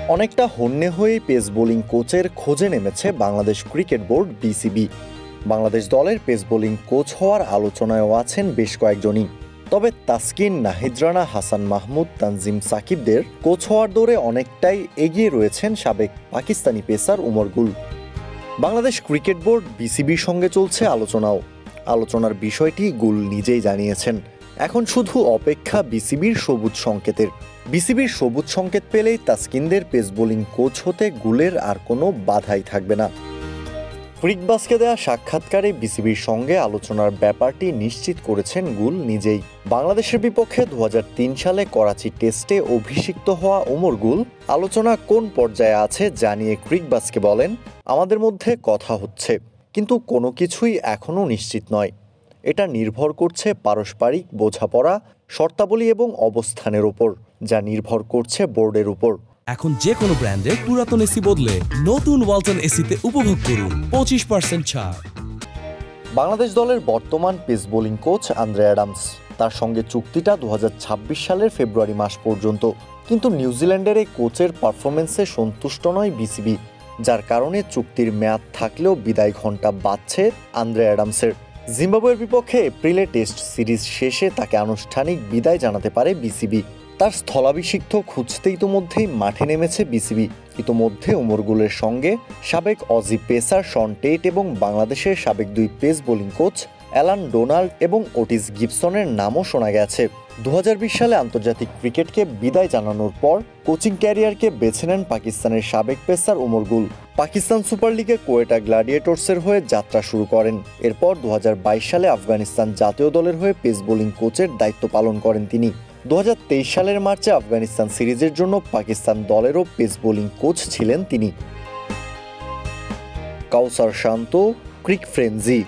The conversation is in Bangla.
অনেকটা হন্যে হয়ে পেস বোলিং কোচের খোঁজে নেমেছে Bangladesh cricket board BCB. Bangladesh দলের পেস বোলিং কোচ হওয়ার আলোচনায়ও আছেন বেশ কয়েকজনই। তবে তাসকিন, নাহিদ রানা, হাসান মাহমুদ, তানজিম সাকিবদের কোচ হওয়ার দৌড়ে অনেকটাই এগিয়ে রয়েছেন সাবেক পাকিস্তানি পেসার উমর গুল। বাংলাদেশ ক্রিকেট বোর্ড বিসিবির সঙ্গে চলছে আলোচনার বিষয়টি গুল নিজেই জানিয়েছেন। এখন শুধু অপেক্ষা বিসিবির সবুজ সংকেতের। বিসিবির সবুজ সংকেত পেলেই তাসকিনদের পেস বোলিং কোচ হতে গুলের আর কোনো বাধাই থাকবে না। ক্রিকবাসকে দেয়া সাক্ষাৎকারে বিসিবির সঙ্গে আলোচনার ব্যাপারটি নিশ্চিত করেছেন গুল নিজেই। বাংলাদেশের বিপক্ষে 2003 সালে করাচি টেস্টে অভিষিক্ত হওয়া উমর গুল আলোচনা কোন পর্যায়ে আছে জানিয়ে ক্রিকবাসকে বলেন, আমাদের মধ্যে কথা হচ্ছে, কিন্তু কোনো কিছুই এখনও নিশ্চিত নয়। এটা নির্ভর করছে পারস্পরিক বোঝাপড়া, শর্তাবলী এবং অবস্থানের উপর, যা নির্ভর করছে বোর্ডের উপর। এখন যে কোনো ব্র্যান্ডের পুরাতন এসি বদলে নতুন ওয়ালটন এসিতে উপভোগ করুন 25% ছাড়। বাংলাদেশ দলের বর্তমান pace bowling coach Andre Adams. তার সঙ্গে চুক্তিটা 2026 সালের ফেব্রুয়ারি মাস পর্যন্ত। কিন্তু নিউজিল্যান্ডের এই কোচের পারফরমেন্সে সন্তুষ্ট নয় বিসিবি, যার কারণে চুক্তির মেয়াদ থাকলেও বিদায় ঘণ্টা বাজছে আন্দ্রে অ্যাডামসের। জিম্বাবুয়ের বিপক্ষে এপ্রিলে টেস্ট সিরিজ শেষে তাকে আনুষ্ঠানিক বিদায় জানাতে পারে বিসিবি। তার স্থলাভিষিক্ত খুঁজতে ইতোমধ্যেই মাঠে নেমেছে বিসিবি। ইতোমধ্যে উমর গুলের সঙ্গে সাবেক অজি পেসার শন টেট এবং বাংলাদেশের সাবেক দুই pace bowling coach Alan Donald এবং ওটিস গিবসনের নামও শোনা গেছে। 2020 সালে আন্তর্জাতিক ক্রিকেটকে বিদায় জানানোর পর কোচিং ক্যারিয়ারকে বেছে নেন পাকিস্তানের সাবেক পেসার উমর গুল। পাকিস্তান সুপার লিগে কোয়েটা গ্ল্যাডিয়েটর্সের হয়ে যাত্রা শুরু করেন। এরপর 2022 সালে আফগানিস্তান জাতীয় দলের হয়ে পেস বোলিং কোচের দায়িত্ব পালন করেন তিনি। 2023 সালের মার্চে আফগানিস্তান সিরিজের জন্য পাকিস্তান দলেরও পেস বোলিং কোচ ছিলেন তিনি। কাউসার শান্ত, ক্রিক ফ্রেঞ্জি।